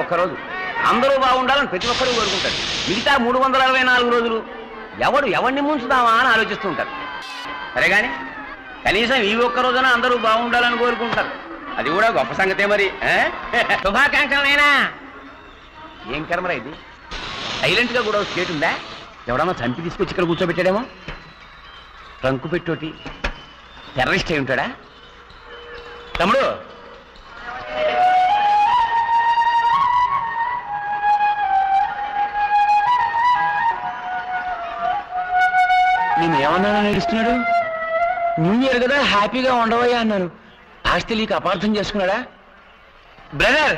ఒక్కరోజు. అందరూ బాగుండాలని ప్రతి ఒక్కరూ కోరుకుంటారు. మిగతా 364 రోజులు ఎవరిని ముంచుదామా అని ఆలోచిస్తూ ఉంటారు. సరే కానీ కనీసం ఈ ఒక్క రోజున అందరూ బాగుండాలని కోరుకుంటారు. అది కూడా గొప్ప సంగతే మరి. శుభాకాంక్షలైనా. ఏం కర్మరా ఇది? సైలెంట్ గా కూడా స్టేట్ ఉందా? ఎవడన్నా చంపి తీసుకొచ్చి ఇక్కడ కూర్చోబెట్టాడేమో. ట్రంకు పెట్టోటి టెర్రరిస్ట్ అయి ఉంటాడా? తమ్ముడు, నేను ఏమన్నానని నడుస్తున్నాడు? న్యూ ఇయర్ కదా, హ్యాపీగా ఉండవయ్యా అన్నాను. ఆస్తి నీకు అపార్థం చేసుకున్నాడా? Brother,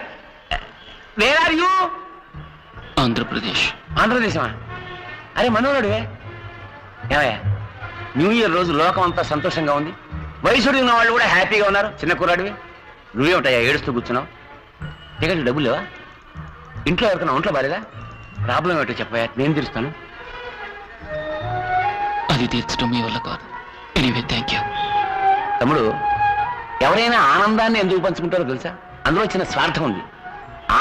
where are you? Andhra Pradesh. ఆంధ్రప్రదేశమా? అరే మనోడువే. ఏమయ్యా, న్యూ ఇయర్ రోజు లోకం అంతా సంతోషంగా ఉంది. వయసుడు ఉన్న వాళ్ళు కూడా హ్యాపీగా ఉన్నారు. చిన్న కుర్రాడివి నువ్వేమిటయ్యా ఏడుస్తూ కూర్చున్నావు? టికెట్ డబ్బులు లేవా? ఇంట్లో ఎవరికైనా ఒంట్లో బాలేదా? ప్రాబ్లం ఏమిటో చెప్పయ్యా, నేను తీరుస్తాను. అది తీర్చడం మీ వల్ల కాదు. Anyway, thank you. తమ్ముడు, ఎవరైనా ఆనందాన్ని ఎందుకు పంచుకుంటారో తెలుసా? అందులో చిన్న స్వార్థం ఉంది.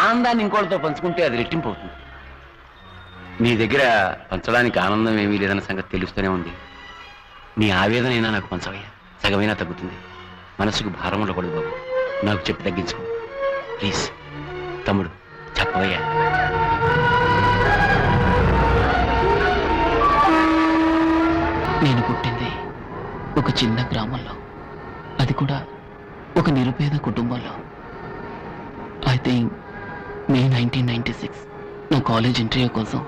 ఆనందాన్ని ఇంకోటితో పంచుకుంటే అది రెట్టింపు అవుతుంది. నీ దగ్గర పంచడానికి ఆనందం ఏమీ లేదన్న సంగతి తెలుస్తూనే ఉంది. నీ ఆవేదన అయినా నాకు పంచవయ్యా, సగమైనా తగ్గుతుంది. మనసుకు భారం ఉండకూడదు బాబు. నాకు చెప్పి తగ్గించుకో ప్లీజ్. తమ్ముడు చెప్పవయ్యా. నేను పుట్టింది ఒక చిన్న గ్రామంలో, అది కూడా ఒక నిరుపేద కుటుంబంలో. ఐ థింక్ మే 1996 నా కాలేజ్ ఇంటర్వ్యూ కోసం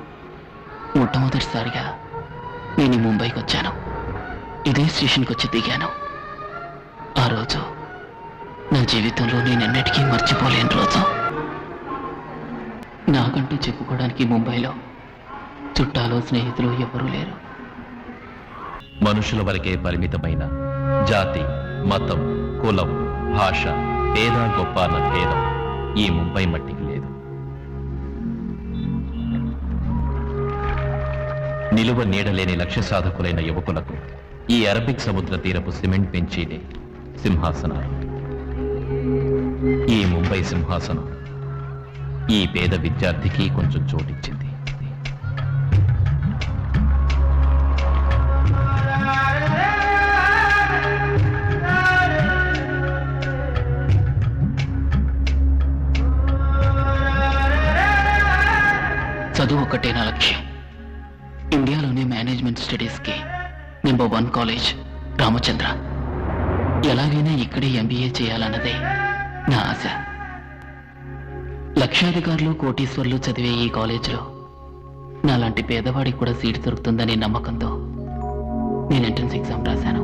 మొట్టమొదటిసారిగా నేను ముంబైకి వచ్చాను. ఇదే స్టేషన్కి వచ్చి దిగాను. ఆ రోజు నా జీవితంలో నేను ఎన్నటికీ మర్చిపోలేని రోజు. నాకంటూ చెప్పుకోవడానికి ముంబైలో చుట్టాలు స్నేహితులు ఎవరూ లేరు. మనుషుల వరకే పరిమితమైన జాతి, మతం, కులం, భాష, పేద గొప్ప అన్న భేదం ఈ ముంబై మట్టికి లేదు. నిలువ నీడలేని లక్ష్య సాధకులైన యువకులకు ఈ అరబిక్ సముద్ర తీరపు సిమెంట్ బెంచీలే సింహాసనాలు. ఈ ముంబై సింహాసనం ఈ పేద విద్యార్థికి కొంచెం చోటిచ్చింది. చదువు ఒక్కటే నా లక్ష్యం. ఇండియాలోనే మేనేజ్మెంట్ స్టడీస్కి నెంబర్ 1 కాలేజ్ రామచంద్ర. ఎలాగైనా ఇక్కడే MBA చేయాలన్నదే నా ఆశ. లక్షాధికారులు, కోటీశ్వర్లు చదివే ఈ కాలేజ్లో నాలాంటి పేదవాడికి కూడా సీట్ దొరుకుతుందనే నమ్మకంతో నేను ఎంట్రన్స్ ఎగ్జామ్ రాశాను.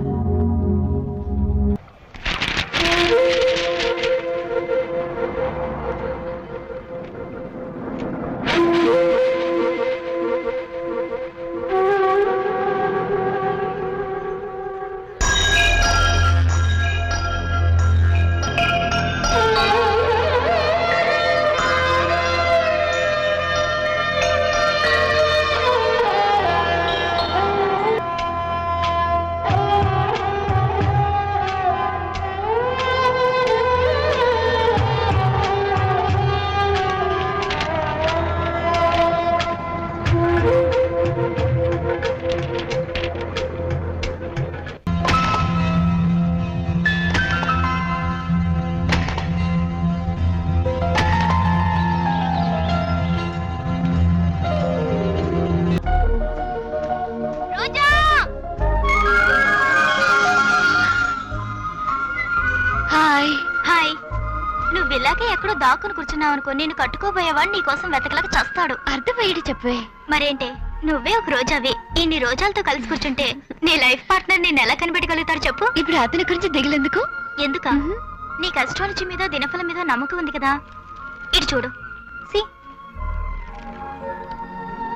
ఇలాగే ఎక్కడో దాక్కుని కూర్చున్నావు అనుకో, నేను కట్టుకోబోయేవాడు నీ కోసం వెతకలేక చస్తాడు. అర్థమయ్యేది చెప్పే. మరేంటే, నువ్వే ఒక రోజావి. ఇన్ని రోజాలతో కలిసి కూర్చుంటే నీ లైఫ్ పార్ట్నర్ నేను ఎలా కనిపెట్టగలుగుతాడు చెప్పు? ఇప్పుడు అతని గురించి దిగులెందుకు? ఎందుక? నీ అస్ట్రాలజీ మీద, దినఫలం మీద నమ్మకం ఉంది కదా. ఇటు చూడు, సి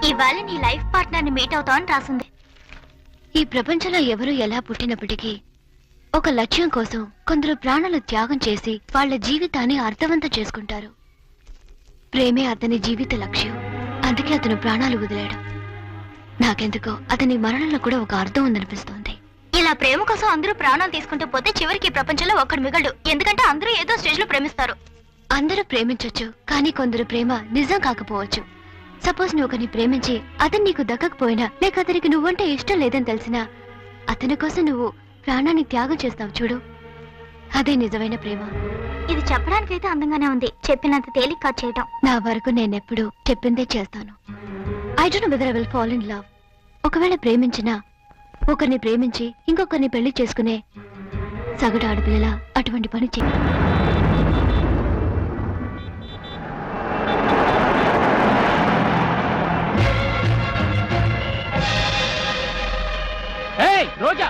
ఇవాళ నీ లైఫ్ పార్ట్నర్ ని మీట్ అవుతావు అని రాసింది. ఈ ప్రపంచంలో ఎవరు ఎలా పుట్టినప్పటికీ ఒక లక్ష్యం కోసం కొందరు ప్రాణాలు త్యాగం చేసి వాళ్ళ జీవితాన్ని అర్థవంతం చేసుకుంటారు. ప్రేమే అతని జీవిత లక్ష్యం. అందుకే అతను ప్రాణాలు వదిలాడు. నాకెందుకో అతని మరణంలో కూడా ఒక అర్థం ఉందనిపిస్తోంది. ఇలా ప్రేమ కోసం అందరూ ప్రాణాలు తీసుకుంటూ పోతే చివరికి ఈ ప్రపంచంలో ఒక్కడు మిగలడు. ఎందుకంటే అందరూ ఏదో స్టేజ్ లో ప్రేమిస్తారు. అందరూ ప్రేమించొచ్చు, కానీ కొందరు ప్రేమ నిజం కాకపోవచ్చు. సపోజ్ నువ్వు ఒకరిని ప్రేమించి అతను నీకు దక్కకపోయినా, లేక అతనికి నువ్వంటే ఇష్టం లేదని తెలిసినా అతని కోసం నువ్వు ప్రాణాన్ని త్యాగం చేస్తావు చూడు, అదే నిజమైన ప్రేమ. ఇది చెప్పడానికైతే అందంగానే ఉంది, చెప్పినంత తేలిక కాదు చేయటం. నా వరకు నేనెప్పుడు చెప్పిందే చేస్తాను. I don't know whether I will fall in love. ఒకవేళ ప్రేమించినా ఒకరిని ప్రేమించి ఇంకొకరిని పెళ్లి చేసుకునే సగటు ఆడపిల్లల అటువంటి పని చెయ్యి. రోజా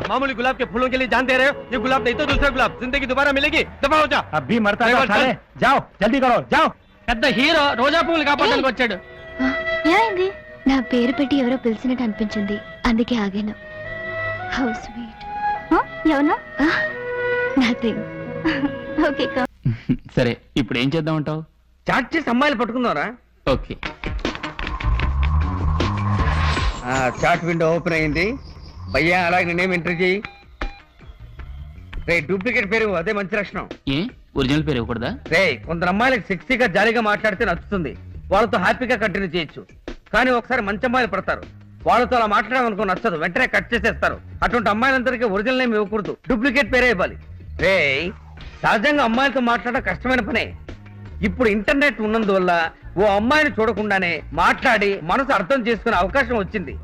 मामूली गुलाब के फूलों के लिए जान दे रहे हो? ये गुलाब नहीं तो दूसरा गुलाब. जिंदगी दोबारा मिलेगी. दफा हो जा. अभी मरता है साले. जाओ जल्दी करो जाओ. పెద్ద హీరో రోజా పువ్వులు కాపాడడానికి వచ్చాడు. ఏమైంది? నా పేరు పెట్టి ఎవరో పిలిచినట్టు అనిపించింది, అందుకే ఆగాను. How sweet. ఎవరు? నథింగ్. ఓకే. సరే ఇప్పుడు ఏం చేద్దామంటావు? చాట్ చేసి అమ్మాయిలు పట్టుకుందాంరా. ఓకే, చాట్ విండో ఓపెన్ అయింది. భయ్యా అలాగే నేనేం ఎంట్రీ చేయి. రే డూప్లికేట్ పేరు అదే మంచి లక్షణం. ఏ ఒరిజినల్ పేరు ఇవ్వకూడదా? రే కొందరు అమ్మాయిలకు సెక్సీగా జాలీగా మాట్లాడితే నచ్చుతుంది, వాళ్ళతో హ్యాపీగా కంటిన్యూ చేయొచ్చు. కానీ ఒకసారి మంచి అమ్మాయిలు పడతారు, వాళ్ళతో అలా మాట్లాడామనుకో నచ్చదు, వెంటనే కట్ చేసేస్తారు. అటువంటి అమ్మాయిలందరికీ ఒరిజినల్ నేమ్ ఇవ్వకూడదు, డూప్లికేట్ పేరే ఇవ్వాలి. రే సహజంగా అమ్మాయిలతో మాట్లాడడం కష్టమైన పనే. ఇప్పుడు ఇంటర్నెట్ ఉన్నందువల్ల ఓ అమ్మాయిని చూడకుండానే మాట్లాడి మనసు అర్థం చేసుకునే అవకాశం వచ్చింది.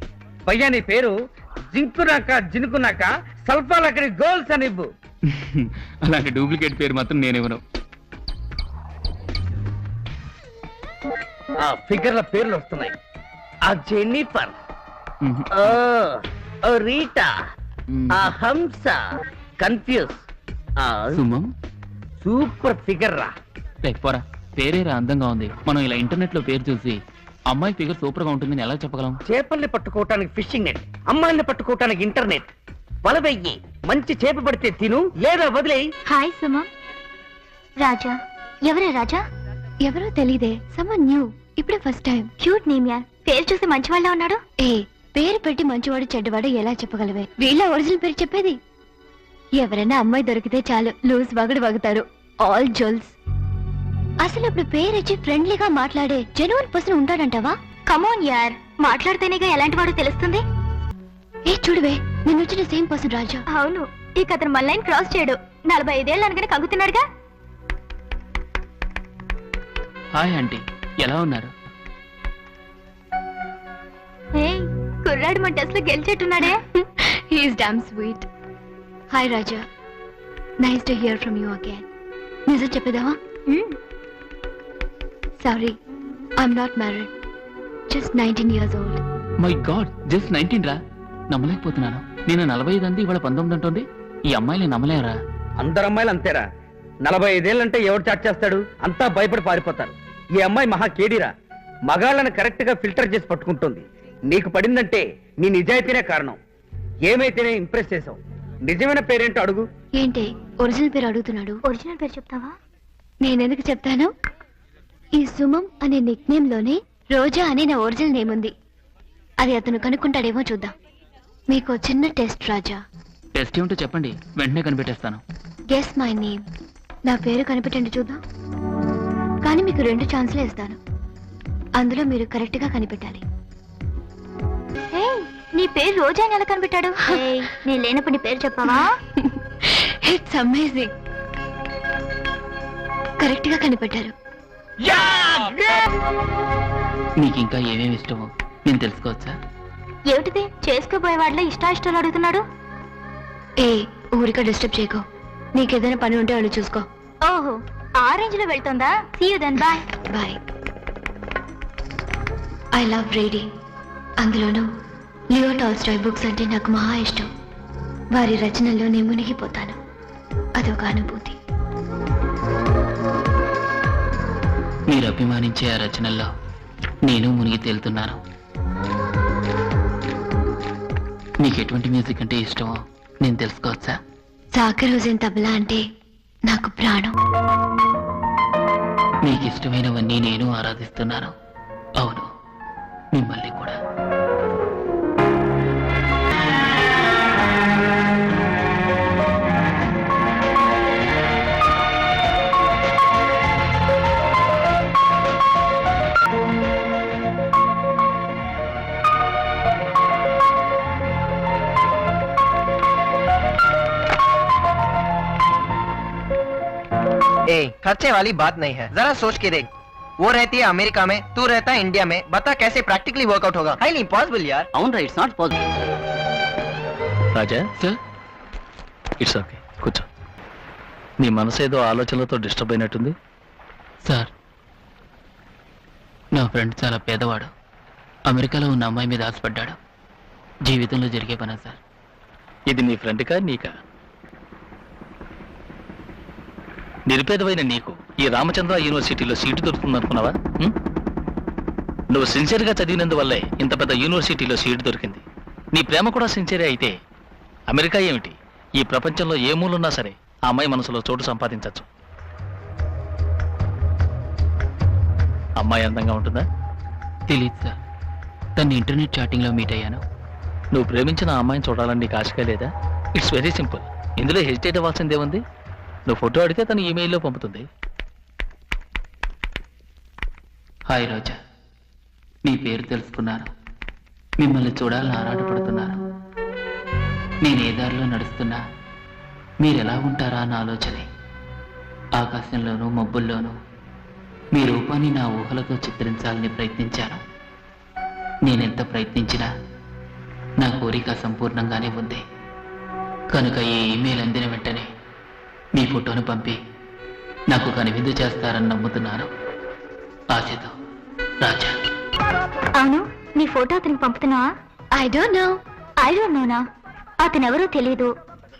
భయ్యా నీ పేరు జింకునాక జినుకున్నాక సల్ఫాల్ అక్కడి గర్ల్స్ అని ఇవ్వు. అలాంటి డూప్లికేట్ పేరు మాత్రం నేనేమను. ఆ ఫిగర్ల పేర్లు వస్తున్నాయి. ఆ జెన్నిఫర్, ఆ రీటా, ఆ హంస, కన్ఫ్యూజ్, ఆ సుమం. సూపర్ ఫిగర్ రా. పోరా, పేరేరా అందంగా ఉంది. మనం ఇలా ఇంటర్నెట్ లో పేరు చూసి అమ్మాయి ఫిగర్ సూపర్ గా ఉంటుందని ఎలా చెప్పగలం? చేపల్ని పట్టుకోవటానికి ఫిషింగ్ నెట్, అమ్మాయిల్ని పట్టుకోవటానికి ఇంటర్నెట్. వల వెయ్యి, మంచి చేప పడితే తిను, లేదా వదిలేయి. హాయ్ సుమ. రాజా. ఎవరే రాజా? ఎవరో తెలీదే, సమ్మన్ న్యూ, ఇప్పుడే ఫస్ట్ టైం. క్యూట్ నేమ్ యార్. పేరు చూసి మంచివాళ్ళ ఉన్నాడు. ఏ పేరు పెట్టి మంచివాడు చెడ్డవాడు ఎలా చెప్పగలవే? వీళ్ళ ఒరిజినల్ పేరు చెప్పేది. ఎవరైనా అమ్మాయి దొరికితే చాలు లూజ్ వగడు వగుతారు, ఆల్ జోల్స్. అసలు ఇప్పుడు పేరిచ్చి ఫ్రెండ్లీగా మాట్లాడే జెన్యూన్ పర్సన్ ఉంటాడంటావా? కమోన్ యార్, మాట్లాడితేనేగా ఎలాంటి వాడు తెలుస్తుంది. ఏ చూడవే, నేను వచ్చిన సేమ్ పర్సన్ రాజా. అవును, ఇక అతను మన లైన్ క్రాస్ చేయడు. 45 ఏళ్ళు అనగానే కంగుతున్నాడుగా. హాయ్ ఆంటీ, ఎలా ఉన్నారు? కుర్రాడు మన టెస్ట్ లో గెలిచేట్టున్నాడే. He's damn sweet. Hi Raja, nice to hear from you again. నిజం చెప్పేదావా? Sorry, I'm not married, just 19 years old. My god, just 19 రా. నమ్మలేకపోతున్నాను. నేను 45 అంది, ఇవాళ 19 అంటుంది. ఈ అమ్మాయిని నమ్మలేరా? అందరు అమ్మాయిలు అంతేరా. 45 ఏళ్ళంటే ఎవరు చాట్ చేస్తాడు? అంతా భయపడి పారిపోతారు. ఈ అమ్మాయి మహా కేడిరా. మగాళ్ళని కరెక్ట్ గా ఫిల్టర్ చేసి పట్టుకుంటుంది. నీకు పడిందంటే నీ నిజాయితీనే కారణం. ఏమైతేనే ఇంప్రెస్ చేసావు. నిజమైన పేరేంటో అడుగు. ఏంటి ఒరిజినల్ పేరు అడుగుతున్నాడు? ఒరిజినల్ పేరు చెప్తావా? నేనెందుకు చెప్తాను? ఈ సుమం అనే నిక్ నేమ్ లోనే రోజా అనే నా ఒరిజినల్ నేమ్ ఉంది. అది అతను కనుక్కుంటాడేమో చూద్దాం. మీకు చిన్న టెస్ట్ రాజా. టెస్ట్ ఏమిటో చెప్పండి, వెంటనే కనిపెట్టేస్తాను. Guess my name. నా పేరు కనిపెట్టండి చూద్దాం. కానీ మీకు 2 ఛాన్స్లే ఇస్తాను, అందులో మీరు కరెక్ట్ గా కనిపెట్టాలి. నీ పేరు రోజా అని ఎలా కనిపెట్టాడు? నేను లేనప్పుడు నీ పేరు చెప్పావా? ఇట్స్ అమేజింగ్, కరెక్ట్ గా కనిపెట్టారు. నీకు ఇంకా ఏమేమి ఇష్టమో నేను తెలుసుకోవచ్చా? ఏమిటిది? చేసుకోబోయే వాళ్ళ ఇష్టాయిష్టాలు అడుగుతున్నాడు. ఏ ఊరిక డిస్టర్బ్ చేయకో. నీకేదైనా పని ఉంటే వాళ్ళు చూసుకో. ఓహో, ఆ రేంజ్ లో వెళ్తుందా? See you then, bye bye. I love reading. అందులోనూ లియో టాల్స్టాయ్ బుక్స్ అంటే నాకు మహా ఇష్టం. వారి రచనల్లో నేను మునిగిపోతాను. అదొక అనుభూతి. మీరు అభిమానించే ఆ రచనల్లో నేను మునిగి తేలుతున్నాను. మీకు ఎటువంటి మ్యూజిక్ అంటే ఇష్టమో నేను తెలుసుకోవచ్చా? జాకిర్ హుసేన్ తబలా అంటే నాకు ప్రాణం. మీకు ఇష్టమైనవన్నీ నేను ఆరాధిస్తున్నాను. అవును, మిమ్మల్ని కూడా. ए, खर्चे वाली बात नहीं है, जरा सोच के देख। वो रहती है अमेरिका में, तू रहता है इंडिया में, बता कैसे प्रैक्टिकली वर्कआउट होगा? हाईली इम्पॉसिबल यार। అవును, it's not possible. Raja, sir, it's okay, కూర్చో. నీ మనసు ఏదో ఆలోచనలతో డిస్టర్బ్ అయినట్టుంది. సార్, నా ఫ్రెండ్ చాలా పేదవాడు. అమెరికాలో ఉన్న అమ్మాయి మీద ఆశపడ్డాడు. జీవితంలో జరిగే పనా సార్? ఇది నీ ఫ్రెండ్కా నీకా? నిరుపేదమైన నీకు ఈ రామచంద్ర యూనివర్సిటీలో సీటు దొరుకుతుంది అనుకున్నావా? నువ్వు సిన్సియర్గా చదివినందువల్లే ఇంత పెద్ద యూనివర్సిటీలో సీటు దొరికింది. నీ ప్రేమ కూడా సిన్సియరే అయితే అమెరికా ఏమిటి, ఈ ప్రపంచంలో ఏ మూలున్నా సరే ఆ అమ్మాయి మనసులో చోటు సంపాదించవచ్చు. అమ్మాయి అందంగా ఉంటుందా? తెలియదు సార్. తను ఇంటర్నెట్ చాటింగ్లో మీట్ అయ్యాను. నువ్వు ప్రేమించిన ఆ అమ్మాయిని చూడాలని నీకు ఆశగా లేదా? It's very simple. ఇందులో హెజిటేట్ అవ్వాల్సిందేముంది? నువ్వు ఫోటో అడిగితే తను ఈమెయిల్లో పంపుతుంది. హాయ్ రోజా, మీ పేరు తెలుసుకున్నాను. మిమ్మల్ని చూడాలని ఆరాటపడుతున్నాను. నేను ఏ దారిలో నడుస్తున్నా మీరు ఎలా ఉంటారా అన్న ఆలోచనే. ఆకాశంలోనూ మబ్బుల్లోనూ మీ రూపాన్ని నా ఊహలతో చిత్రించాలని ప్రయత్నించాను. నేనెంత ప్రయత్నించినా నా కోరిక సంపూర్ణంగానే ఉంది. కనుక ఈ ఈమెయిల్ అందిన వెంటనే మీ ఫోటోను పంపి నాకు కనువిందు చేస్తారని నమ్ముతున్నాను. ఆశతో, రాజా. అవును, నీ ఫోటో అతనికి పంపుతున్నావా? I don't నోనా? అతను ఎవరో తెలీదు.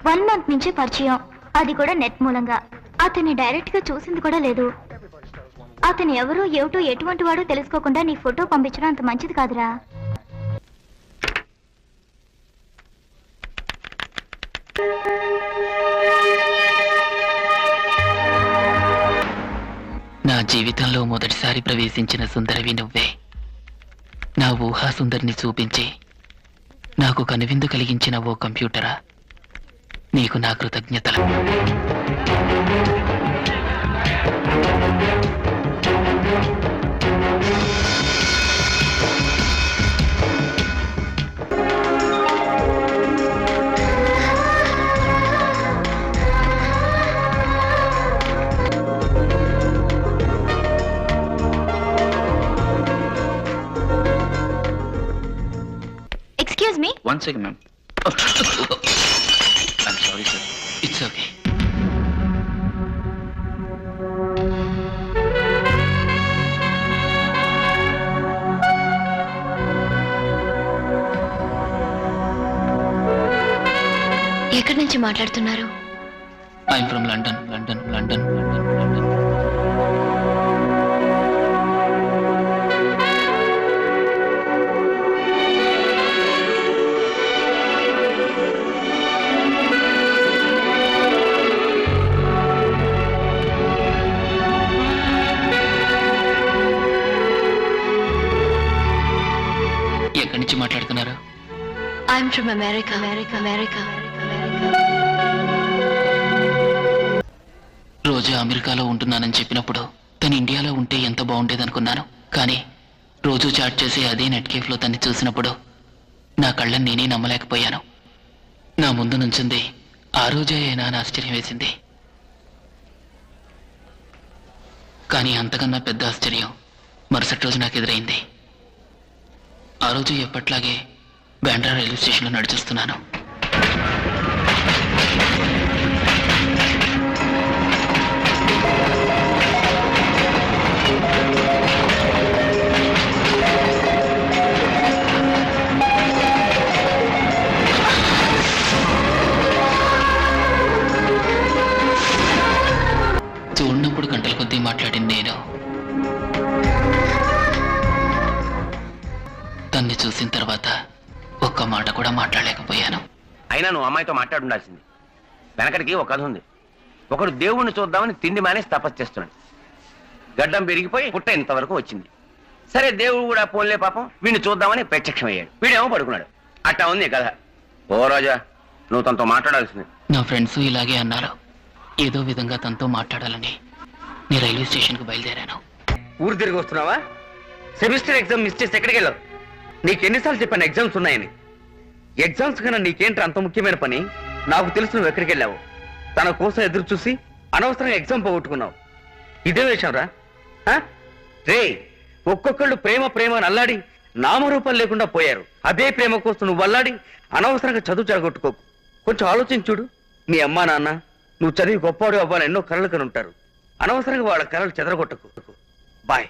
1 month నుంచే పరిచయం, అది కూడా నెట్ మూలంగా. అతన్ని డైరెక్ట్ గా చూసింది కూడా లేదు. అతను ఎవరో ఏమిటో ఎటువంటి వాడో తెలుసుకోకుండా నీ ఫోటో పంపించడం అంత మంచిది కాదురా. నా జీవితంలో మొదటిసారి ప్రవేశించిన సుందరవి నువ్వే. నా ఊహా సుందరిని చూపించి నాకు కనువిందు కలిగించిన ఓ కంప్యూటరా, నీకు నా కృతజ్ఞతలు. Excuse me. One second, ma'am. I'm sorry, sir. It's okay. ఎక్కడి నుంచి మాట్లాడుతున్నారు? I'm from London. ఎక్కడి నుంచి మాట్లాడుతున్నారు? I'm from America. రోజు అమెరికాలో ఉంటున్నానని చెప్పినప్పుడు తను ఇండియాలో ఉంటే ఎంత బాగుండేదనుకున్నాను. కానీ రోజు చాట్ చేసి అదే నెట్ కేఫ్లో తన్ని చూసినప్పుడు నా కళ్ళని నేనే నమ్మలేకపోయాను. నా ముందు నుంచింది ఆ రోజే అయినా అని ఆశ్చర్యం వేసింది. కానీ అంతకన్నా పెద్ద ఆశ్చర్యం మరుసటి రోజు నాకు ఎదురైంది. ఆ రోజు ఎప్పట్లాగే బ్యాండ్రా రైల్వే స్టేషన్లో నడిచొస్తున్నాను. చూడనప్పుడు గంటల కొద్దీ మాట్లాడింది నేను. అయినా నువ్వు అమ్మాయితో మాట్లాడుండాల్సింది. వెనకడికి ఒక కథ ఉంది. ఒకడు దేవుణ్ణి చూద్దామని తిండి మానేసి తపస్సు చేస్తున్నాడు. గడ్డం పెరిగిపోయి పుట్ట ఇంతవరకు వచ్చింది. సరే దేవుడు కూడా పోన్లే పాపం వీడిని చూద్దామని ప్రత్యక్షమయ్యాడు. వీడేమో పడుకున్నాడు. అట్టా ఉంది కథ. ఓ రాజా, నువ్వు తనతో మాట్లాడాల్సింది. నా ఫ్రెండ్స్ ఇలాగే అన్నారు. ఏదో విధంగా తనతో మాట్లాడాలని నేను రైల్వే స్టేషన్కి బయలుదేరాను. ఊరు తిరిగి వస్తున్నావా? సెమిస్టర్ ఎగ్జామ్ మిస్ చేసి ఎక్కడికి వెళ్ళావు? నీకెన్నిసార్లు చెప్పాను ఎగ్జామ్స్ ఉన్నాయని. ఎగ్జామ్స్ కన్నా నీకేంటి అంత ముఖ్యమైన పని? నాకు తెలుసు నువ్వు ఎక్కడికి వెళ్ళావు. తన కోసం ఎదురు చూసి అనవసరంగా ఎగ్జామ్ పోగొట్టుకున్నావు. ఇదే విషయం రా. రే, ఒక్కొక్కళ్ళు ప్రేమ ప్రేమ అని అల్లాడి నామరూపాలు లేకుండా పోయారు. అదే ప్రేమ కోసం నువ్వు అల్లాడి అనవసరంగా చదువు చెడగొట్టుకోకు. కొంచెం ఆలోచించుడు. నీ అమ్మా నాన్న నువ్వు చదివి గొప్పవాడు అవ్వాలని ఎన్నో కలలు కని ఉంటారు. అనవసరంగా వాళ్ళ కలలు చెదరగొట్టకు. బాయ్.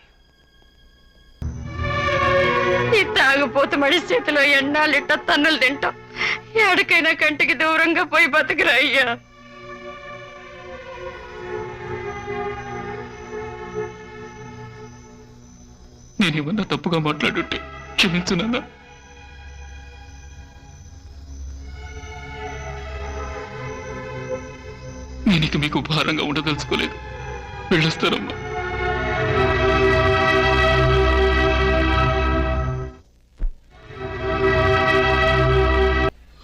ఈ తాగుపోతు మడిసి చేతిలో ఎన్నాళ్ళిట్ట తన్నులు తింటాం. ఎక్కడికైనా కంటికి దూరంగా పోయి బతుకురా అయ్యా. నేనేమన్నా తప్పుగా మాట్లాడుంటే క్షమించు నాన్న. నేను ఇక మీకు భారంగా ఉండదలుచుకోలేదు. వెళ్ళొస్తారమ్మా.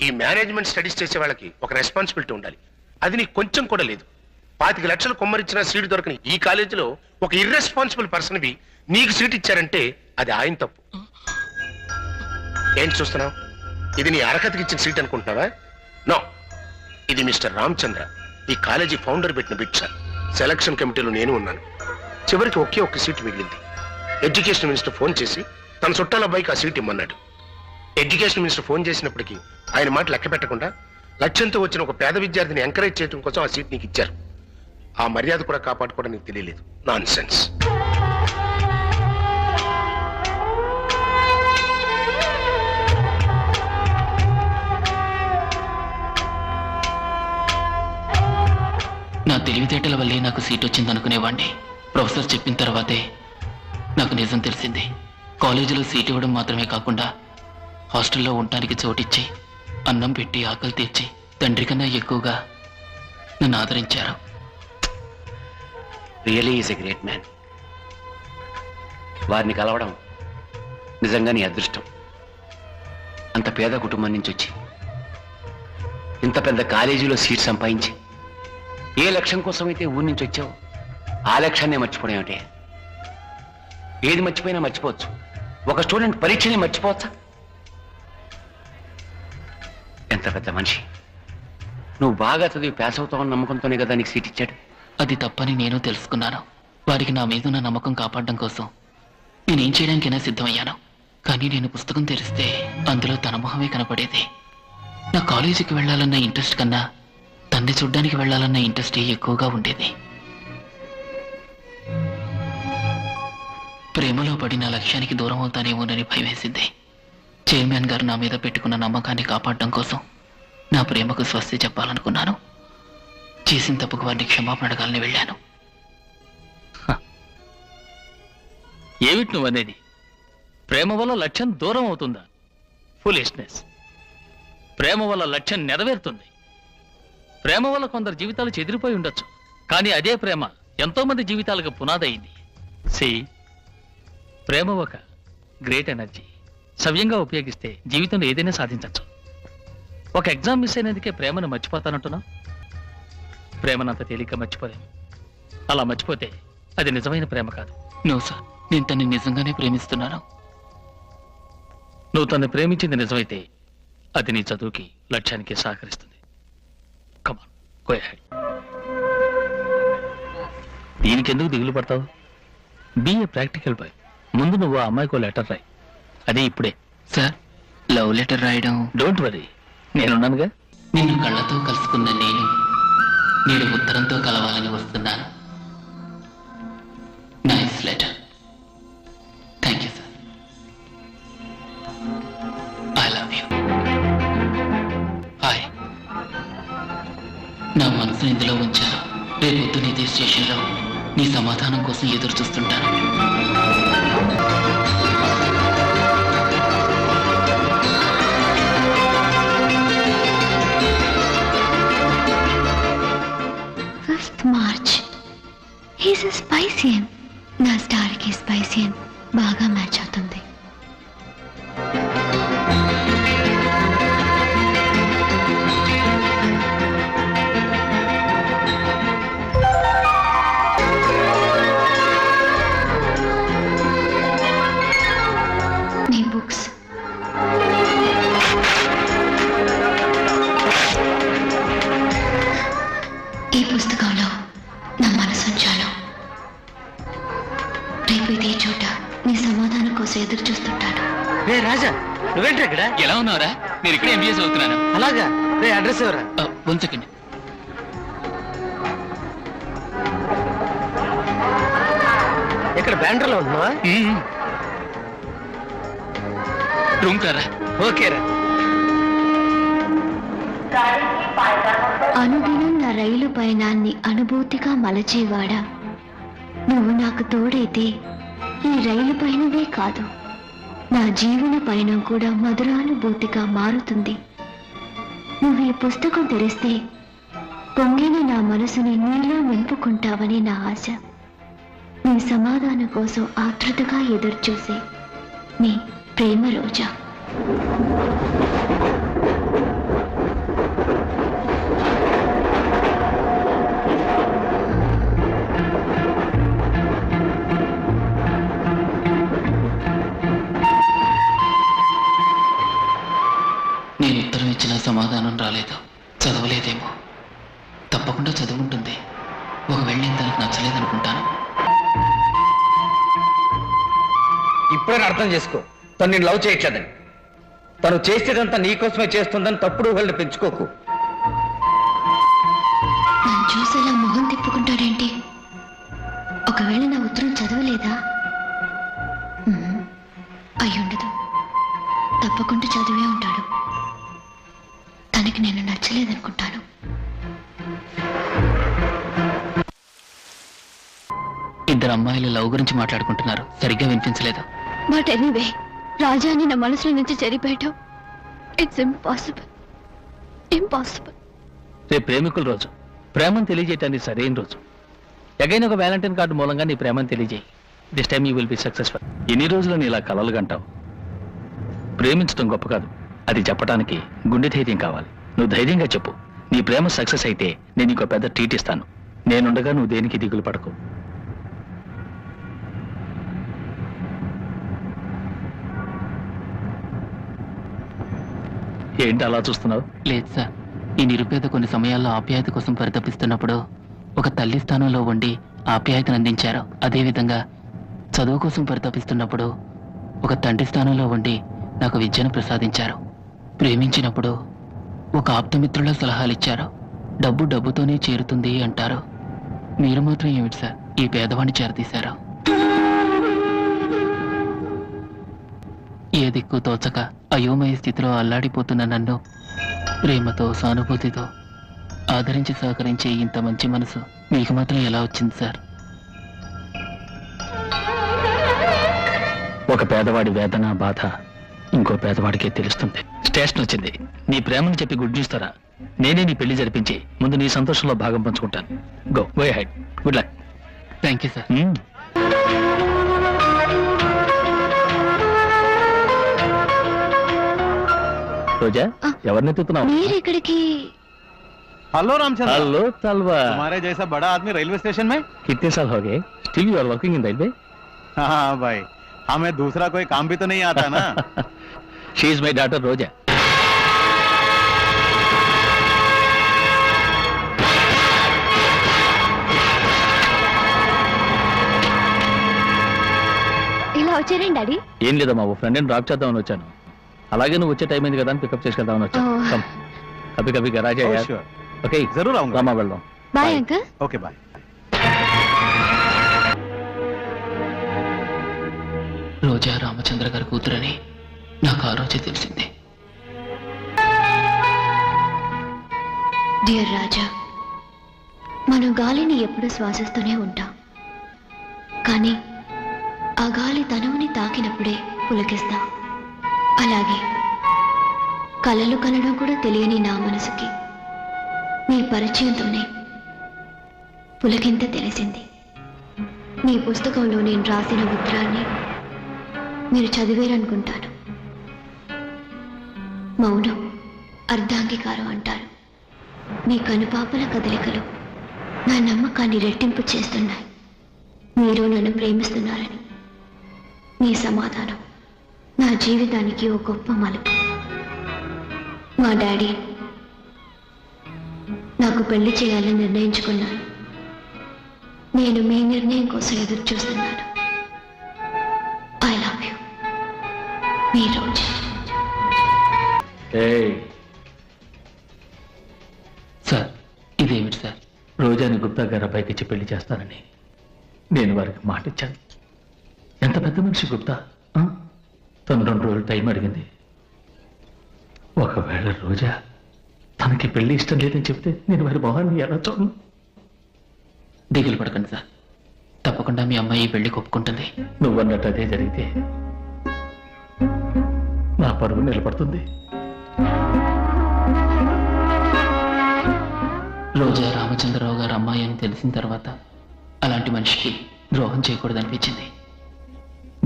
ఈ మేనేజ్మెంట్ స్టడీస్ చేసే వాళ్ళకి ఒక రెస్పాన్సిబిలిటీ ఉండాలి. అది నీకు కొంచెం కూడా లేదు. 25 లక్షలు కొమ్మరిచ్చిన సీటు దొరకని ఈ కాలేజీలో ఒక ఇర్రెస్పాన్సిబుల్ పర్సన్వి నీకు సీట్ ఇచ్చారంటే అది ఆయన తప్పు. ఏం చూస్తున్నావు? ఇది నీ అర్హతకి ఇచ్చిన సీట్ అనుకుంటున్నావా? నో, ఇది మిస్టర్ రామచంద్ర, ఈ కాలేజీ ఫౌండర్ పెట్టిన భిక్ష. సెలక్షన్ కమిటీలో నేను ఉన్నాను. చివరికి ఒకే ఒక్క సీటు మిగిలింది. ఎడ్యుకేషన్ మినిస్టర్ ఫోన్ చేసి తన చుట్టాల అబ్బాయికి ఆ సీట్ ఇమ్మన్నాడు. ఎడ్యుకేషన్ మినిస్టర్ ఫోన్ చేసినప్పటికీ ఆయన మాట లెక్క పెట్టకుండా లక్ష్యంతో వచ్చిన ఒక పేద విద్యార్థిని ఎంకరేజ్ చేయడం కోసం ఆ సీట్ నీకు ఇచ్చారు. ఆ మర్యాద కూడా కాపాడుకోవడం నీకు తెలియలేదు. Non sense. నా తెలివితేటల వల్లే నాకు సీట్ వచ్చిందనుకునేవాడిని. ప్రొఫెసర్ చెప్పిన తర్వాతే నాకు నిజం తెలిసింది. కాలేజీలో సీట్ ఇవ్వడం మాత్రమే కాకుండా హాస్టల్లో ఉండటానికి చోటిచ్చి అన్నం పెట్టి ఆకలి తీర్చి తండ్రి కన్నా ఎక్కువగా నన్ను ఆదరించారు. Really is a great man. వారిని కలవడం నిజంగా నీ అదృష్టం. అంత పేద కుటుంబం నుంచి వచ్చి ఇంత పెద్ద కాలేజీలో సీట్ సంపాదించి ఏ లక్ష్యం కోసం అయితే ఊరి నుంచి వచ్చావు ఆ లక్ష్యాన్నే మర్చిపోవడం ఏమిటి? ఏది మర్చిపోయినా మర్చిపోవచ్చు. ఒక స్టూడెంట్ పరీక్షని మర్చిపోవచ్చా? ఎంత పెద్ద మనిషి. నువ్వు బాగా చదివి పాస్ అవుతావని నమ్మకంతోనే కదా నీకు సీట్ ఇచ్చాడు. అది తప్పని నేను తెలుసుకున్నాను. వారికి నా మీద ఉన్న నమ్మకం కాపాడడం కోసం నేనేం చేయడానికైనా సిద్ధమయ్యాను. కానీ నేను పుస్తకం తెరిస్తే అందులో తన మొహమే కనపడేది. నా కాలేజీకి వెళ్ళాలన్న ఇంట్రెస్ట్ కన్నా తండ్రి చూడ్డానికి వెళ్ళాలన్న ఇంట్రెస్టే ఎక్కువగా ఉండేది. ప్రేమలో పడి నా లక్ష్యానికి దూరం అవుతానేమోనని భయం వేసింది. చైర్మన్ గారు నా మీద పెట్టుకున్న నమ్మకాన్ని కాపాడడం కోసం నా ప్రేమకు స్వస్తి చెప్పాలనుకున్నాను. చేసిన తప్పుకు వారిని క్షమాపణ అడగాలని వెళ్ళాను. ఏమిటి నువ్వు అనేది? ప్రేమ వల్ల లక్ష్యం దూరం అవుతుందా? ఫులిష్నెస్. ప్రేమ వల్ల లక్ష్యం నెరవేరుతుంది. ప్రేమ వల్ల కొందరు జీవితాలు చెదిరిపోయి ఉండొచ్చు, కానీ అదే ప్రేమ ఎంతో మంది జీవితాలకు పునాదైంది. ప్రేమ ఒక గ్రేట్ ఎనర్జీ. సవ్యంగా ఉపయోగిస్తే జీవితంలో ఏదైనా సాధించవచ్చు. ఒక ఎగ్జామ్ మిస్ అయినందుకే ప్రేమను మర్చిపోతానంటున్నావు. ప్రేమనంత తేలిక మర్చిపోలేము. అలా మర్చిపోతే అది నిజమైన ప్రేమ కాదు. నో సార్, నేను తన్ని నిజంగానే ప్రేమిస్తున్నాను. నువ్వు తన్ని ప్రేమించింది నిజమైతే అది నీ చదువుకి లక్ష్యానికి సహకరిస్తుంది. కమాన్, గో అహెడ్. దీనికెందుకు దిగులు పడతావు? Be a practical boy. ముందు నువ్వు ఆ అమ్మాయికో లెటర్ రాయి. అదే ఇప్పుడే. సార్, లవ్ లెటర్ రాయడం? డోంట్ వరీ, నేనున్నానుగా. నిన్ను కళ్ళతో కలుసుకున్న నేను నేడు ఉత్తరంతో కలవాలని వస్తున్నాను. Nice letter. Thank you sir. I love you. Hi. నా మనసుని ఇందులో ఉంచాను. రేపు పొద్దున ఇదే స్టేషన్లో నీ సమాధానం కోసం ఎదురు చూస్తుంటాను. దానికి స్పైసీ బాగా మ్యాచ్ అవుతుంది. నీ బుక్స్ ఈ పుస్తకంలో నా మనసు ఉంచాను. రేపు ఇదే చోట నీ సమాధానం కోసం ఎదురు చూస్తుంటాను. రే రాజా, నువ్వేంటి ఇక్కడ? ఎలా ఉన్నావురా? నేను ఇక్కడ ఎంబీఏ చదువుతున్నాను. అలాగా? రే అడ్రస్ ఎవరా? 1 సెకండ్. ఇక్కడ బ్యాండ్రలో ఉంటున్నావా? రూమ్ కరా. ఓకేరా. అనుదినం నా రైలు పయనాన్ని అనుభూతిగా మలచేవాడా, నువ్వు నాకు తోడైతే ఈ రైలు పయనమే కాదు, నా జీవన పయనం కూడా మధురానుభూతిగా మారుతుంది. నువ్వు ఈ పుస్తకం తెరిస్తే పొంగిన నా మనసుని నీలో నింపుకుంటావని నా ఆశ. నీ సమాధానం కోసం ఆతృతగా ఎదురుచూసే నీ ప్రేమ రోజా. నేను ఉత్తరం ఇచ్చిన సమాధానం రాలేదు. చదవలేదేమో. తప్పకుండా చదువుంటుంది. ఒకవేళ నేను తనకు నచ్చలేదనుకుంటాను. ఇప్పుడైనా అర్థం చేసుకో, తను నేను లవ్ చేయట్లేదని. తను చేసేదంతా నీకోసమే చేస్తుందని తప్పుడు ఊహల్ని పెంచుకోకు. నన్ను చూసేలా మొహం తిప్పుకుంటాడేంటి? ఒకవేళ నా ఉత్తరం చదవలేదా? అయ్యుండదు, తప్పకుండా చదివే ఉంటాడు. తనకి నేను నచ్చలేదనుకుంటాను. ఇద్దరు అమ్మాయిలు లవ్ గురించి మాట్లాడుకుంటున్నారు. సరిగ్గా వినిపించలేదు. బట్ ఎనీవే, రాజాని నా మనసులో నుంచి చెరిపేయటం ఇట్స్ ఇంపాసిబుల్. ఇంపాసిబుల్. రేపు ప్రేమికుల రోజు. ప్రేమను తెలియజేయటానికి సరైన రోజు. ఎగైన ఒక వ్యాలంటైన్ కార్డు మూలంగా నీ ప్రేమను తెలియజేయి. This time you will be successful. ఎన్ని రోజులు నీ ఇలా కలలు కంటావు? ప్రేమించడం గొప్ప కాదు, అది చెప్పడానికి గుండె ధైర్యం కావాలి. నువ్వు ధైర్యంగా చెప్పు. నీ ప్రేమ సక్సెస్ అయితే నేను నీకు పెద్ద ట్రీట్ ఇస్తాను. నేనుండగా నువ్వు దేనికి దిగులు పడకు. ఏంటి అలా చూస్తున్నావు? లేదు సార్, ఈ నిరుపేద కొన్ని సమయాల్లో ఆప్యాయత కోసం పరితపిస్తున్నప్పుడు ఒక తల్లి స్థానంలో ఉండి ఆప్యాయతను అందించారు. అదేవిధంగా చదువు కోసం పరితపిస్తున్నప్పుడు ఒక తండ్రి స్థానంలో ఉండి నాకు విద్యను ప్రసాదించారు. ప్రేమించినప్పుడు ఒక ఆప్తమిత్రుల సలహాలు ఇచ్చారు. డబ్బు డబ్బుతోనే చేరుతుంది అంటారు. మీరు మాత్రం ఏమిటి సార్ ఈ పేదవాణ్ణి చేరతీశారు? ఏ దిక్కు తోచక అయోమయ స్థితిలో అల్లాడిపోతున్న నన్ను ప్రేమతో సానుభూతితో ఆదరించి సహకరించే ఇంత మంచి మనసు మీకు మాత్రం ఎలా వచ్చింది సార్? ఒక పేదవాడి వేదన బాధ ఇంకో పేదవాడికే తెలుస్తుంది. స్టేషన్ వచ్చింది. నీ ప్రేమను చెప్పి గుడ్ న్యూస్ తరా. నేనే నీ పెళ్లి జరిపించి ముందు నీ సంతోషంలో భాగం పంచుకుంటాను. Go ahead. Good luck. Thank you sir. Roja, ఎవరిని ఎత్తుతున్నావు? మీరెక్కడికి? हेलो रामचंद्र। हेलो तलवा। तुम्हारे जैसा बड़ा आदमी रेलवे स्टेशन में? कितने साल हो गए? Still you are working in railway? हाँ भाई, हमें दूसरा कोई काम भी तो नहीं आता ना। शी इज माय डॉटर रोजा. ఇలా వచ్చారేంటి డాడీ? ఏం లేదమ్మా, ఓ ఫ్రెండ్ని డ్రాప్ చేద్దామని వచ్చాను. అలాగే నువ్వు వచ్చే టైం అయింది కదా అని పికప్ చేసుకెళ్దామని వచ్చాను. Oh. Come. कभी कभी गराज है Oh, यार. sure. ओके, जरूर आऊंगा। रामा వెళ్దాం. Bye uncle. Okay bye. Roja Ramachandra గారి కూతురని నాకు ఆ రోజే తెలిసింది. డియర్ రాజా, మనం గాలిని ఎప్పుడూ శ్వాసిస్తూనే ఉంటాం, కానీ ఆ గాలి తనువుని తాకినప్పుడే పులకిస్తాం. అలాగే కలలు కనడం కూడా తెలియని నా మనసుకి మీ పరిచయంతోనే పులకింత తెలిసింది. మీ పుస్తకంలో నేను రాసిన ఉత్తరాన్ని మీరు చదివేరనుకుంటాను. మౌనం అర్ధాంగీకారం అంటారు. మీ కనుపాపల కదలికలు నా నమ్మకాన్ని రెట్టింపు చేస్తున్నాయి. మీరు నన్ను ప్రేమిస్తున్నారని. మీ సమాధానం నా జీవితానికి ఒక గొప్ప మలుపు. మా డాడీ నాకు పెళ్లి చేయాలని నిర్ణయించుకున్నాను. నేను మీ నిర్ణయం కోసం ఎదురు చూస్తున్నాను. I love you. Me Roja. Sir, ఇదేమిటి సార్? రోజాని గుప్తా గారి అబ్బాయికి ఇచ్చి పెళ్లి చేస్తానని నేను వారికి మాట ఇచ్చాను. ఎంత పెద్ద మనిషి గుప్తా. తను 2 రోజులు టైం అడిగింది. ఒకవేళ రోజా తనకి పెళ్లి ఇష్టం లేదని చెప్తే నేను వారి మొహాన్ని ఎలా చూడను? దిగులు పడకండి సార్, తప్పకుండా మీ అమ్మాయి ఈ పెళ్లికి ఒప్పుకుంటుంది. నువ్వన్నట్టు అదే జరిగితే నా పరువు నిలబడుతుంది. రోజా రామచంద్రరావు గారు అమ్మాయి అని తెలిసిన తర్వాత అలాంటి మనిషికి ద్రోహం చేయకూడదనిపించింది.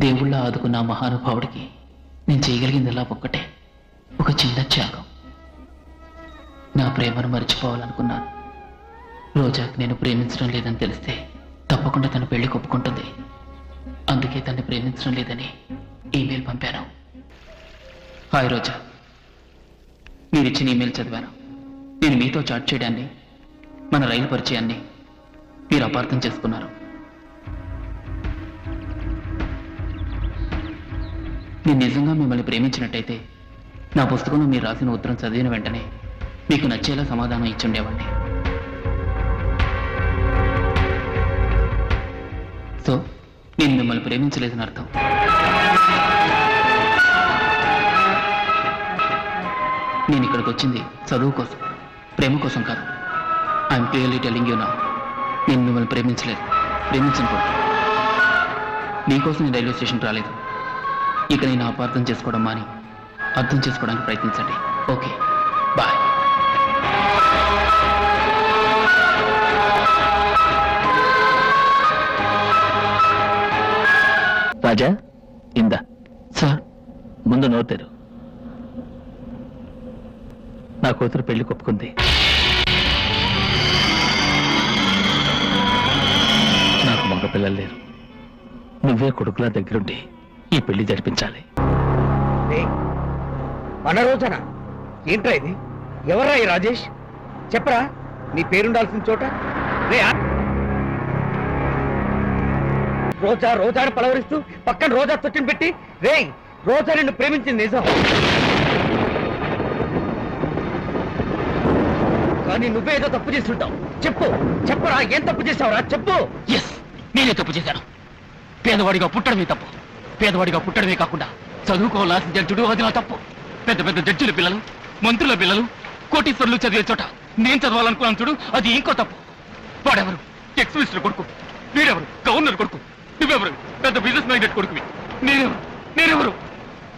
దేవుళ్ళ ఆదుకున్న ఆ మహానుభావుడికి నేను చేయగలిగిందిలా ఒక్కటే, ఒక చిన్న త్యాగం. నా ప్రేమను మర్చిపోవాలనుకున్నాను. రోజాకి నేను ప్రేమించడం లేదని తెలిస్తే తప్పకుండా తన పెళ్లి ఒప్పుకుంటుంది. అందుకే తన్ని ప్రేమించడం లేదని ఈమెయిల్ పంపాను. హాయ్ రోజా, మీరిచ్చిన ఈమెయిల్ చదివాను. నేను మీతో చాట్ చేయడాన్ని, మన రైలు పరిచయాన్ని మీరు అపార్థం చేసుకున్నారు. నేను నిజంగా మిమ్మల్ని ప్రేమించినట్టయితే నా పుస్తకంలో మీరు రాసిన ఉత్తరం చదివిన వెంటనే మీకు నచ్చేలా సమాధానం ఇచ్చుండేవాడిని. సో నేను మిమ్మల్ని ప్రేమించలేదని అర్థం. నేను ఇక్కడికి వచ్చింది చదువు కోసం, ప్రేమ కోసం కాదు. I'm clearly telling you now, నేను మిమ్మల్ని ప్రేమించలేదు, ప్రేమించను కూడా. మీకోసం నేను రైల్వే స్టేషన్కి రాలేదు. ఇక నేను అపార్థం చేసుకోవడం మాని అర్థం చేసుకోవడానికి ప్రయత్నించండి. Okay, bye. రాజా, ఇందా సార్, ముందు నోరు. నా కూతురు పెళ్లి ఒప్పుకుంది. నాకు మగ పిల్లలు లేరు. నువ్వే కొడుకులా దగ్గరుండి ఈ పెళ్లి జరిపించాలి. మన రోజనా? ఏంట్రా ఇది? ఎవరా ఈ రాజేష్? చెప్పరా, నీ పేరుండాల్సిన చోట. రే, రోజా రోజాను పలవరిస్తూ పక్కన రోజా తొట్టిని పెట్టి, రే రోజా నిన్ను ప్రేమించింది నిజం, కానీ నువ్వేదో తప్పు చేస్తుంటావు. చెప్పు, చెప్పరా, ఏం తప్పు చేసావురా? చెప్పు. ఎస్, నేనే తప్పు చేశాను. పేదవాడిగా పుట్టడమే తప్పు. పేదవాడిగా పుట్టడమే కాకుండా చదువుకోవాల్సిన జడ్జుడు, అది నా తప్పు. పెద్ద పెద్ద జడ్జిల పిల్లలు, మంత్రుల పిల్లలు, కోటీశ్వరులు చదివే చోట నేను చదవాలనుకున్నాను చూడు, అది ఇంకో తప్పు. వాడెవరు? ఎక్స్ మినిస్టర్ కొడుకు. వీడెవరు? గవర్నర్ కొడుకు. నువ్వెవరు? పెద్ద బిజినెస్ మ్యాగ్నెట్ కొడుకువి. నేనెవరు?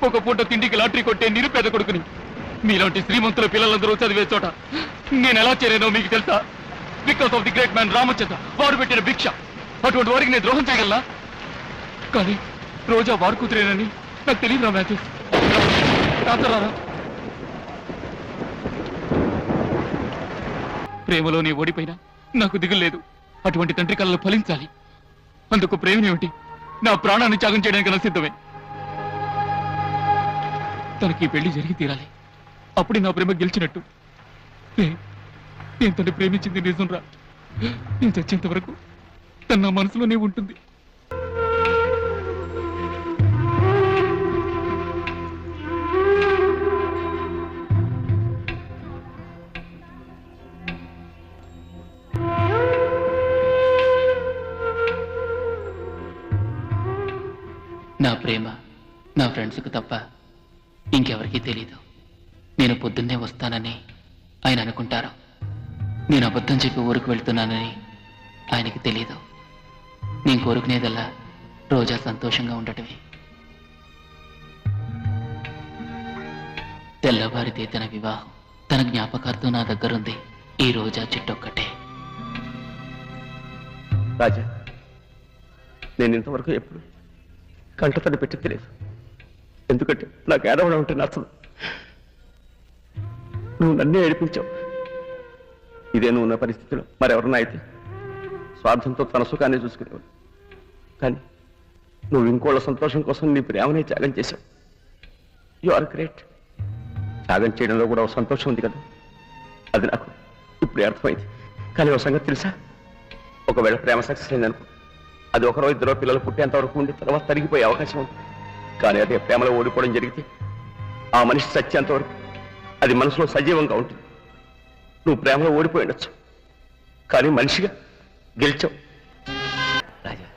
ఒక పూట తిండికి లాటరీ కొట్టే నిరుపేద కొడుకుని. మీలాంటి శ్రీమంతుల పిల్లలందరూ చదివే చోట నేను ఎలా చేరానో మీకు తెలుసా? Because of the great man Ramachandra. వాడు పెట్టిన భిక్ష. అటువంటి వాడికి నేను ద్రోహం చేయగలనా? కానీ రోజా వారు కూతురేనని నాకు తెలియదురా మ్యాథ్యూస్. రారా, ప్రేమలో నీ ఓడిపోయినా నాకు దిగులు లేదు. అటువంటి తండ్రి కళలు ఫలించాలి. అందుకు ప్రేమనేమిటి? నా ప్రాణాన్ని త్యాగం చేయడానికి నా సిద్ధమే. తనకి పెళ్లి జరిగి తీరాలి. అప్పుడే నా ప్రేమ గెలిచినట్టు. నేను తను ప్రేమించింది నిజం రా. నేను చచ్చేంత వరకు తన నా మనసులోనే ఉంటుంది. నా ప్రేమ నా ఫ్రెండ్స్కి తప్ప ఇంకెవరికీ తెలీదు. నేను పొద్దున్నే వస్తానని ఆయన అనుకుంటారు. నేను అబద్ధం చెప్పి ఊరికి వెళ్తున్నానని ఆయనకి తెలీదు. నేను కోరుకునేదల్లా రోజా సంతోషంగా ఉండటమే. తెల్లవారితే తన వివాహం, తన జ్ఞాపకార్థం నా దగ్గరుంది. ఈ రోజా చిట్టొక్కటే. రాజా, నేను ఇంతవరకు ఎప్పుడు కంటతడి పెట్టి తెలియదు. ఎందుకంటే నాకు ఏడవడం అంటే నచ్చదు. నువ్వు నన్నే ఏడిపించావు. ఇదే నువ్వు ఉన్న పరిస్థితిలో మరెవరన్నా అయితే స్వార్థంతో తన సుఖాన్ని చూసుకునేవాడు. కానీ నువ్వు ఇంకోళ్ళ సంతోషం కోసం నీ ప్రేమనే త్యాగం చేశావు. You are great. త్యాగం చేయడంలో కూడా ఒక సంతోషం ఉంది కదా, అది నాకు ఇప్పుడే అర్థమైంది. కానీ ఒక సంగతి తెలుసా, ఒకవేళ ప్రేమ సక్సెస్ అయిందనుకో, అది ఒకరో ఇద్దరో పిల్లలు పుట్టేంత వరకు ఉండి తర్వాత తరిగిపోయే అవకాశం ఉంది. కానీ అదే ప్రేమలో ఓడిపోవడం జరిగితే ఆ మనిషి చచ్చేంత వరకు అది మనసులో సజీవంగా ఉంటుంది. నువ్వు ప్రేమలో ఓడిపోయి ఉండొచ్చు, కానీ మనిషిగా గెలిచావు. రాజా,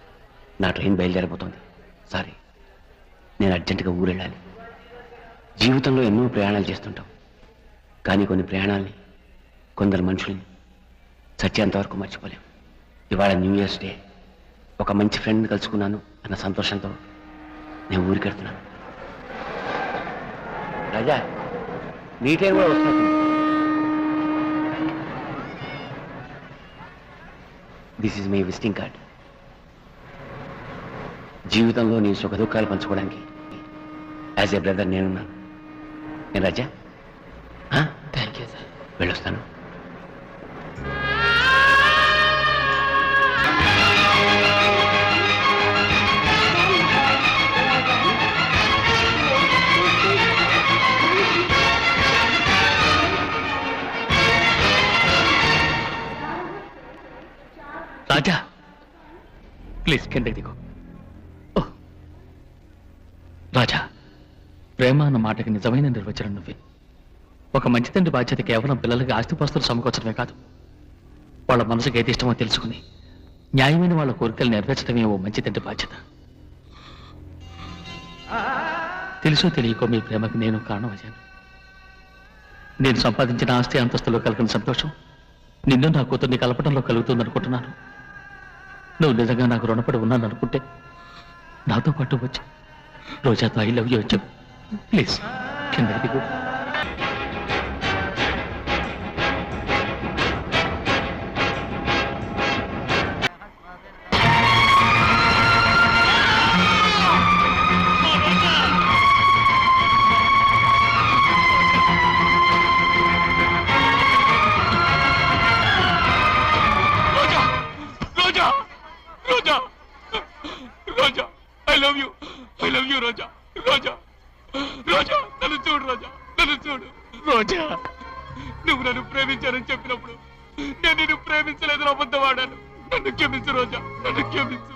నా ట్రైన్ బయలుదేరిపోతుంది. సారీ, నేను అర్జెంటుగా ఊరెళ్ళాలి. జీవితంలో ఎన్నో ప్రయాణాలు చేస్తుంటాం, కానీ కొన్ని ప్రయాణాలని, కొందరు మనుషుల్ని చచ్చేంత వరకు మర్చిపోలేం. ఇవాళ న్యూ ఇయర్స్ డే. ఒక మంచి ఫ్రెండ్ని కలుసుకున్నాను అన్న సంతోషంతో నేను ఊరికెడుతున్నాను. రాజా, నీ ట్రైన్ కూడా వస్తుంది. This is my visiting card. జీవితంలో నీ సుఖ దుఃఖాలు పంచుకోవడానికి యాజ్ ఏ బ్రదర్ నేనున్నాను. నేను రాజా, థ్యాంక్ యూ సార్. వెళ్ళొస్తాను. రాజా, ప్లీజ్ కిందకి దిగు. ఓ రాజా, ప్రేమ అన్న మాటకి నిజమైన నిర్వచనం నువ్వే. ఒక మంచి తండ్రి బాధ్యత కేవలం పిల్లలకి ఆస్తిపాస్తులు సమకూర్చడమే కాదు, వాళ్ళ మనసుకి ఏది ఇష్టమో తెలుసుకుని న్యాయమైన వాళ్ళ కోరికలు నెరవేర్చడమే ఓ మంచి తండ్రి బాధ్యత. తెలుసో తెలియకో మీ ప్రేమకి నేను కారణమయ్యాను. నేను సంపాదించిన ఆస్తి అంతస్తులో కలిగిన సంతోషం నిన్ను నా కూతుర్ని కలపడంలో కలుగుతుందనుకుంటున్నాను. నువ్వు నిజంగా నాకు రుణపడి ఉన్నాను అనుకుంటే నాతో పాటు వచ్చి రోజాతో ఐ లవ్ యూ వచ్చావు. ప్లీజ్ కిందకి దిగు. రోజా, నువ్వు నన్ను ప్రేమించానని చెప్పినప్పుడు నేను నిన్ను ప్రేమించలేదని అబద్ధం ఆడాను. నన్ను క్షమించు రోజా, నన్ను క్షమించు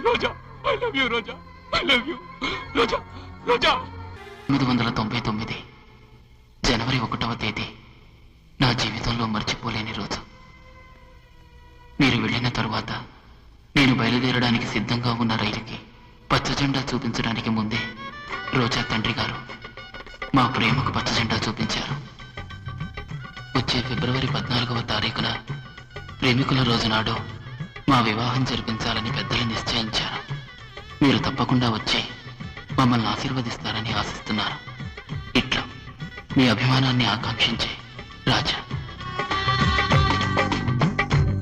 Roja. I love you Roja, I love you Roja. Roja 1999 జనవరి 1వ తేదీ నా జీవితంలో మర్చిపోలేని రోజు. మీరు వెళ్ళిన తరువాత నేను బయలుదేరడానికి సిద్ధంగా ఉన్న రైలుకి పచ్చ జెండా చూపించడానికి ముందే రోజా తండ్రి గారు మా ప్రేమకు పచ్చ జెండా చూపించారు. వచ్చే ఫిబ్రవరి 14వ తారీఖున ప్రేమికుల రోజు నాడు మా వివాహం జరిపించాలని పెద్దలు నిశ్చయించారు. మీరు తప్పకుండా వచ్చి మమ్మల్ని ఆశీర్వదిస్తారని ఆశిస్తున్నారు. ఇట్లా మీ అభిమానాన్ని ఆకాంక్షించే రాజా.